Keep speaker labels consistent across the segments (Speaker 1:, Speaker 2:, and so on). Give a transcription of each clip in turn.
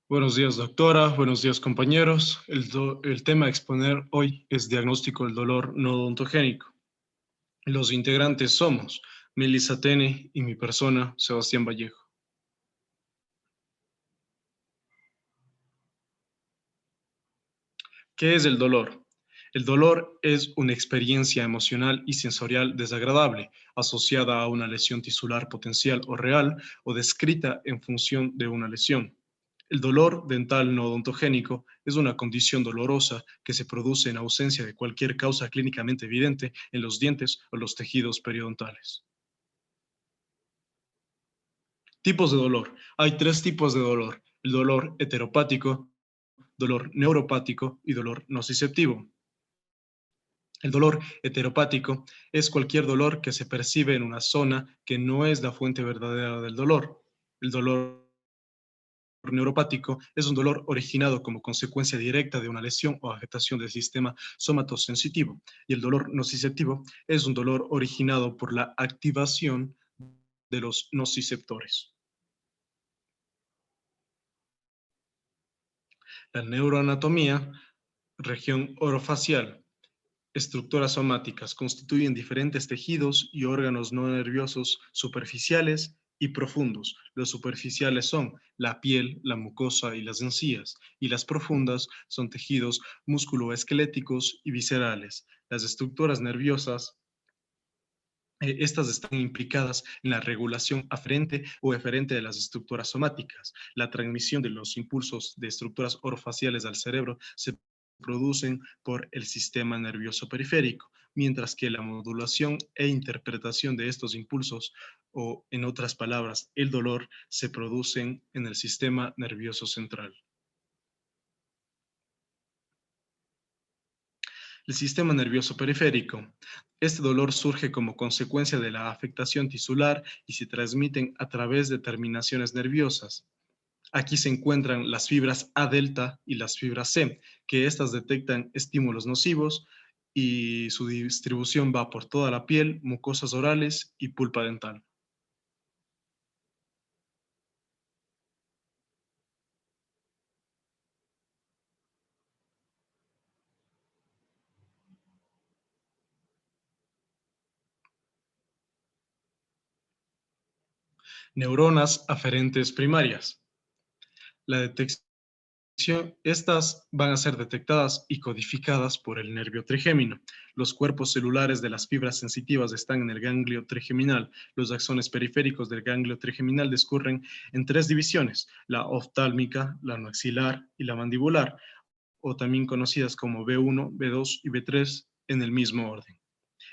Speaker 1: Buenos días, doctora. Buenos días, compañeros. El tema a exponer hoy es diagnóstico del dolor no odontogénico. Los integrantes somos Melissa Tene y mi persona, Sebastián Vallejo. ¿Qué es el dolor? El dolor es una experiencia emocional y sensorial desagradable asociada a una lesión tisular potencial o real o descrita en función de una lesión. El dolor dental no odontogénico es una condición dolorosa que se produce en ausencia de cualquier causa clínicamente evidente en los dientes o los tejidos periodontales. Tipos de dolor. Hay tres tipos de dolor: el dolor heteropático, dolor neuropático y dolor nociceptivo. El dolor heteropático es cualquier dolor que se percibe en una zona que no es la fuente verdadera del dolor. El dolor neuropático es un dolor originado como consecuencia directa de una lesión o afectación del sistema somatosensitivo, y el dolor nociceptivo es un dolor originado por la activación de los nociceptores. La neuroanatomía, región orofacial, estructuras somáticas constituyen diferentes tejidos y órganos no nerviosos superficiales y profundos. Los superficiales son la piel, la mucosa y las encías, y las profundas son tejidos musculoesqueléticos y viscerales. Las estructuras nerviosas, estas están implicadas en la regulación aferente o eferente de las estructuras somáticas. La transmisión de los impulsos de estructuras orofaciales al cerebro se producen por el sistema nervioso periférico, mientras que la modulación e interpretación de estos impulsos, o en otras palabras, el dolor, se producen en el sistema nervioso central. El sistema nervioso periférico. Este dolor surge como consecuencia de la afectación tisular y se transmiten a través de terminaciones nerviosas. Aquí se encuentran las fibras A delta y las fibras C, que estas detectan estímulos nocivos, y su distribución va por toda la piel, mucosas orales y pulpa dental. Neuronas aferentes primarias. La detección Estas van a ser detectadas y codificadas por el nervio trigémino. Los cuerpos celulares de las fibras sensitivas están en el ganglio trigeminal. Los axones periféricos del ganglio trigeminal discurren en tres divisiones: la oftálmica, la maxilar y la mandibular, o también conocidas como B1, B2 y B3 en el mismo orden.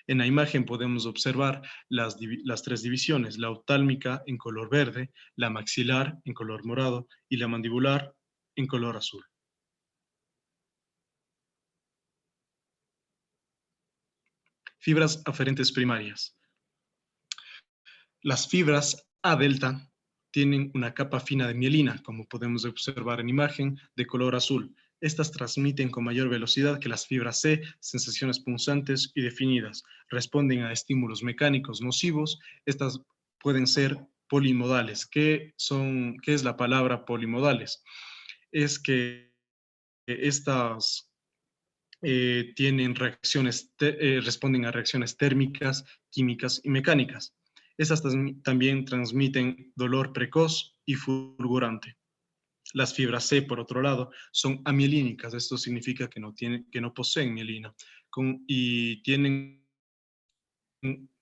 Speaker 1: En la imagen podemos observar las tres divisiones: la oftálmica en color verde, la maxilar en color morado y la mandibular en color azul. Fibras aferentes primarias. Las fibras A delta tienen una capa fina de mielina, como podemos observar en imagen, de color azul. Estas transmiten con mayor velocidad que las fibras C sensaciones punzantes y definidas. Responden a estímulos mecánicos nocivos. Estas pueden ser polimodales. ¿Qué es la palabra polimodales? Es que estas responden a reacciones térmicas, químicas y mecánicas. Estas también transmiten dolor precoz y fulgurante. Las fibras C, por otro lado, son amielínicas. Esto significa que no poseen mielina y tienen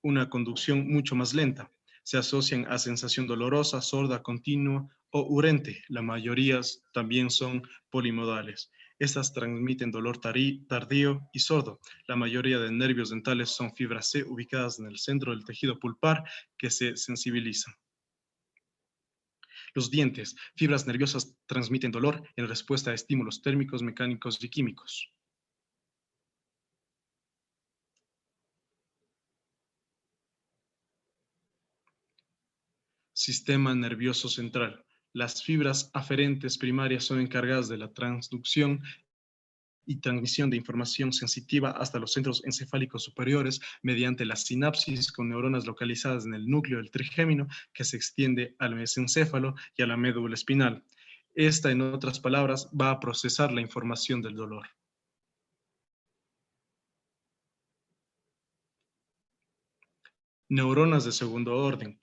Speaker 1: una conducción mucho más lenta. Se asocian a sensación dolorosa, sorda, continua o urente. La mayoría también son polimodales. Estas transmiten dolor tardío y sordo. La mayoría de nervios dentales son fibras C ubicadas en el centro del tejido pulpar que se sensibilizan. Los dientes, fibras nerviosas, transmiten dolor en respuesta a estímulos térmicos, mecánicos y químicos. Sistema nervioso central. Las fibras aferentes primarias son encargadas de la transducción y transmisión de información sensitiva hasta los centros encefálicos superiores mediante la sinapsis, con neuronas localizadas en el núcleo del trigémino que se extiende al mesencéfalo y a la médula espinal. Esta, en otras palabras, va a procesar la información del dolor. Neuronas de segundo orden.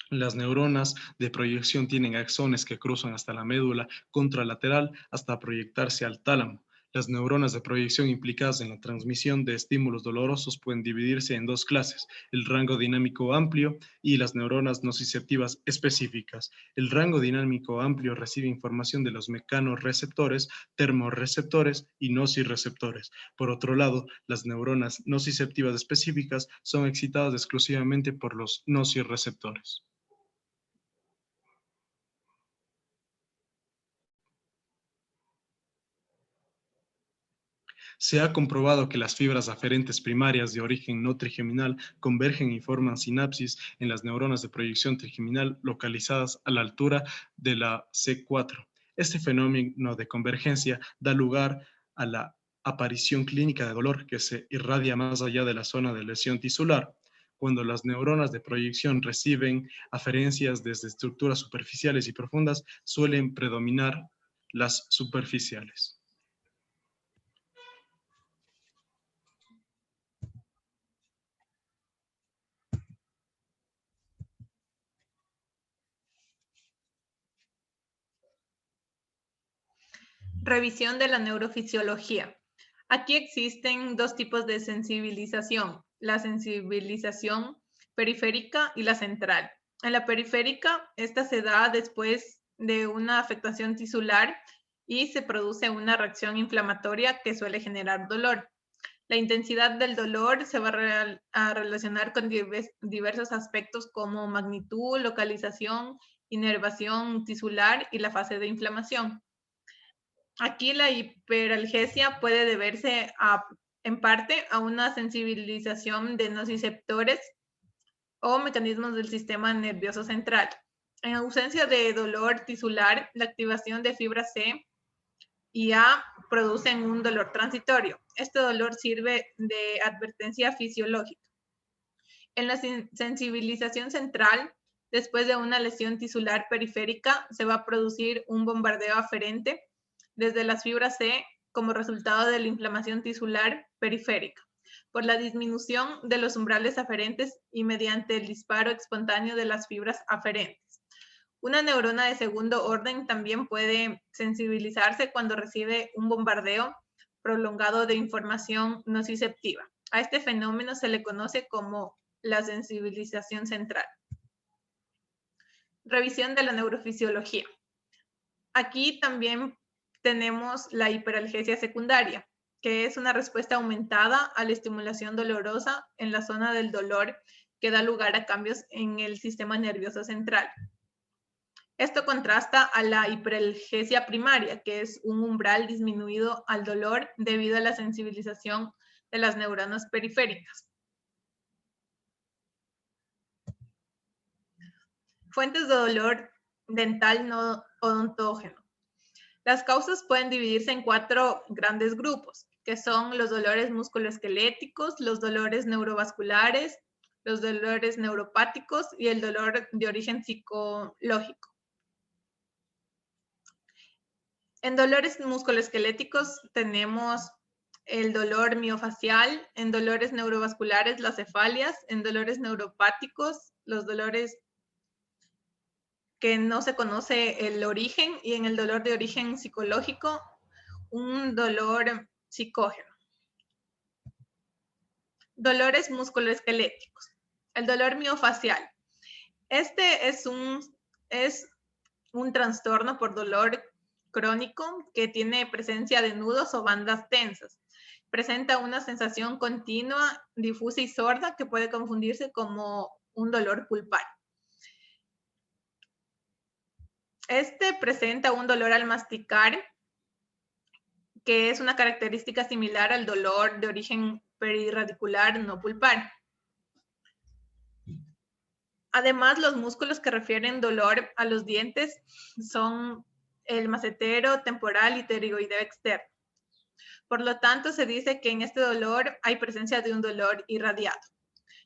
Speaker 1: Las neuronas de proyección tienen axones que cruzan hasta la médula contralateral hasta proyectarse al tálamo. Las neuronas de proyección implicadas en la transmisión de estímulos dolorosos pueden dividirse en dos clases, el rango dinámico amplio y las neuronas nociceptivas específicas. El rango dinámico amplio recibe información de los mecanorreceptores, termorreceptores y nociceptores. Por otro lado, las neuronas nociceptivas específicas son excitadas exclusivamente por los nociceptores. Se ha comprobado que las fibras aferentes primarias de origen no trigeminal convergen y forman sinapsis en las neuronas de proyección trigeminal localizadas a la altura de la C4. Este fenómeno de convergencia da lugar a la aparición clínica de dolor que se irradia más allá de la zona de lesión tisular. Cuando las neuronas de proyección reciben aferencias desde estructuras superficiales y profundas, suelen predominar las superficiales.
Speaker 2: Revisión de la neurofisiología. Aquí existen dos tipos de sensibilización, la sensibilización periférica y la central. En la periférica, esta se da después de una afectación tisular y se produce una reacción inflamatoria que suele generar dolor. La intensidad del dolor se va a relacionar con diversos aspectos como magnitud, localización, inervación tisular y la fase de inflamación. Aquí la hiperalgesia puede deberse en parte a una sensibilización de nociceptores o mecanismos del sistema nervioso central. En ausencia de dolor tisular, la activación de fibra C y A producen un dolor transitorio. Este dolor sirve de advertencia fisiológica. En la sensibilización central, después de una lesión tisular periférica, se va a producir un bombardeo aferente desde las fibras C como resultado de la inflamación tisular periférica, por la disminución de los umbrales aferentes y mediante el disparo espontáneo de las fibras aferentes. Una neurona de segundo orden también puede sensibilizarse cuando recibe un bombardeo prolongado de información nociceptiva. A este fenómeno se le conoce como la sensibilización central. Revisión de la neurofisiología. Aquí también tenemos la hiperalgesia secundaria, que es una respuesta aumentada a la estimulación dolorosa en la zona del dolor que da lugar a cambios en el sistema nervioso central. Esto contrasta a la hiperalgesia primaria, que es un umbral disminuido al dolor debido a la sensibilización de las neuronas periféricas. Fuentes de dolor dental no odontógeno. Las causas pueden dividirse en 4 grandes grupos, que son los dolores musculoesqueléticos, los dolores neurovasculares, los dolores neuropáticos y el dolor de origen psicológico. En dolores musculoesqueléticos tenemos el dolor miofacial, en dolores neurovasculares las cefalias, en dolores neuropáticos los dolores que no se conoce el origen y en el dolor de origen psicológico un dolor psicógeno. Dolores musculoesqueléticos. El dolor miofacial. Este es un trastorno por dolor crónico que tiene presencia de nudos o bandas tensas. Presenta una sensación continua, difusa y sorda que puede confundirse como un dolor pulpar. Este presenta un dolor al masticar, que es una característica similar al dolor de origen perirradicular no pulpar. Además, los músculos que refieren dolor a los dientes son el macetero, temporal y pterigoideo externo. Por lo tanto, se dice que en este dolor hay presencia de un dolor irradiado.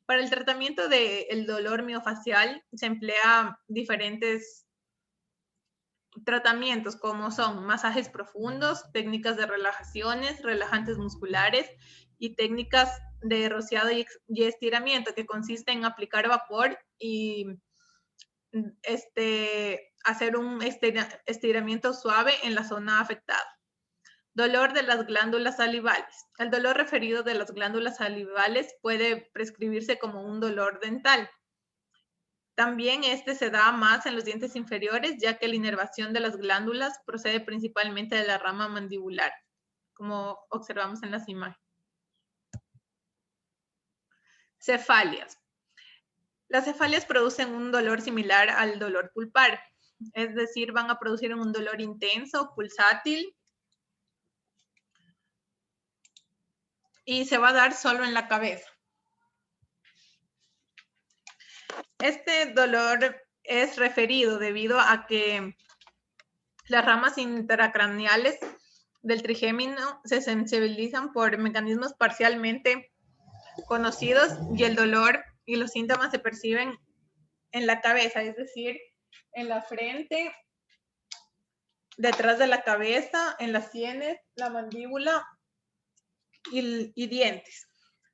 Speaker 2: Para el tratamiento del dolor miofacial se emplea diferentes tratamientos como son masajes profundos, técnicas de relajaciones, relajantes musculares y técnicas de rociado y estiramiento, que consiste en aplicar vapor y hacer un estiramiento suave en la zona afectada. Dolor de las glándulas salivales. El dolor referido de las glándulas salivales puede prescribirse como un dolor dental. También este se da más en los dientes inferiores, ya que la inervación de las glándulas procede principalmente de la rama mandibular, como observamos en las imágenes. Cefalias. Las cefalias producen un dolor similar al dolor pulpar, es decir, van a producir un dolor intenso, pulsátil, y se va a dar solo en la cabeza. Este dolor es referido debido a que las ramas intracraneales del trigémino se sensibilizan por mecanismos parcialmente conocidos y el dolor y los síntomas se perciben en la cabeza, es decir, en la frente, detrás de la cabeza, en las sienes, la mandíbula y dientes.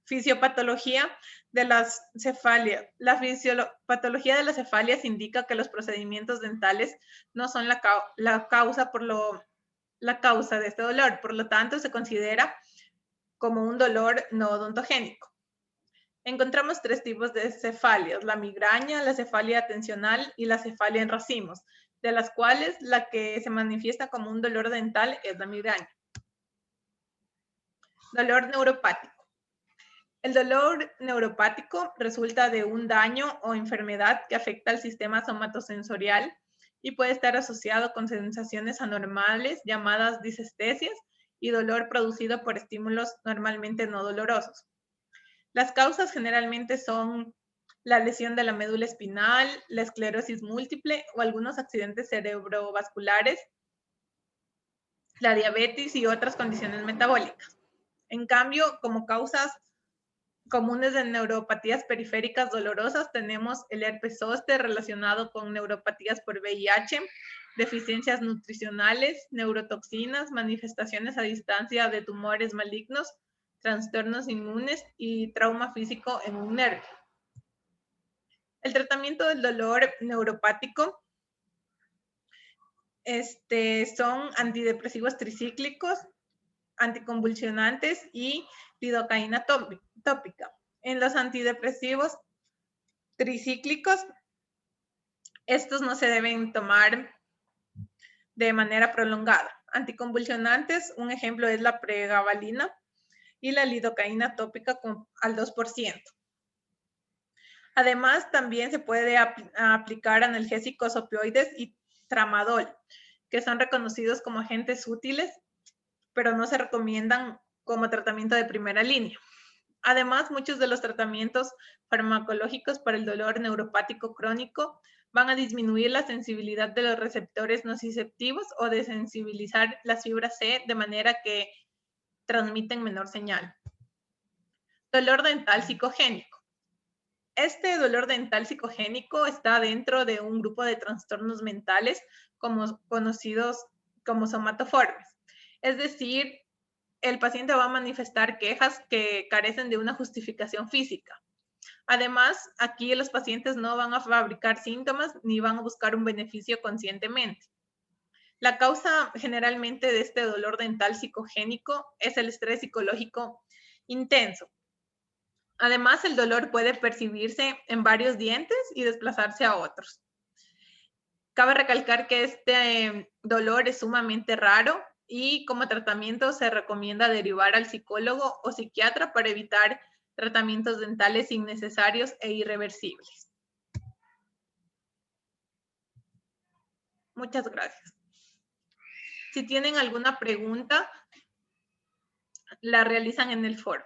Speaker 2: Fisiopatología de las cefalias. La fisiopatología de las cefalias indica que los procedimientos dentales no son la causa de este dolor, por lo tanto se considera como un dolor no odontogénico. Encontramos tres tipos de cefalias: la migraña, la cefalia atencional y la cefalia en racimos, de las cuales la que se manifiesta como un dolor dental es la migraña. Dolor neuropático. El dolor neuropático resulta de un daño o enfermedad que afecta al sistema somatosensorial y puede estar asociado con sensaciones anormales llamadas disestesias y dolor producido por estímulos normalmente no dolorosos. Las causas generalmente son la lesión de la médula espinal, la esclerosis múltiple o algunos accidentes cerebrovasculares, la diabetes y otras condiciones metabólicas. En cambio, como causas comunes de neuropatías periféricas dolorosas tenemos el herpes zóster relacionado con neuropatías por VIH, deficiencias nutricionales, neurotoxinas, manifestaciones a distancia de tumores malignos, trastornos inmunes y trauma físico en un nervio. El tratamiento del dolor neuropático son antidepresivos tricíclicos, anticonvulsionantes y lidocaína tópica. En los antidepresivos tricíclicos, estos no se deben tomar de manera prolongada. Anticonvulsionantes, un ejemplo es la pregabalina y la lidocaína tópica al 2%. Además, también se puede aplicar analgésicos opioides y tramadol, que son reconocidos como agentes útiles, pero no se recomiendan como tratamiento de primera línea. Además, muchos de los tratamientos farmacológicos para el dolor neuropático crónico van a disminuir la sensibilidad de los receptores nociceptivos o desensibilizar las fibras C de manera que transmiten menor señal. Dolor dental psicogénico. Este dolor dental psicogénico está dentro de un grupo de trastornos mentales conocidos como somatoformes. Es decir, el paciente va a manifestar quejas que carecen de una justificación física. Además, aquí los pacientes no van a fabricar síntomas ni van a buscar un beneficio conscientemente. La causa generalmente de este dolor dental psicogénico es el estrés psicológico intenso. Además, el dolor puede percibirse en varios dientes y desplazarse a otros. Cabe recalcar que este dolor es sumamente raro y como tratamiento se recomienda derivar al psicólogo o psiquiatra para evitar tratamientos dentales innecesarios e irreversibles. Muchas gracias. Si tienen alguna pregunta, la realizan en el foro.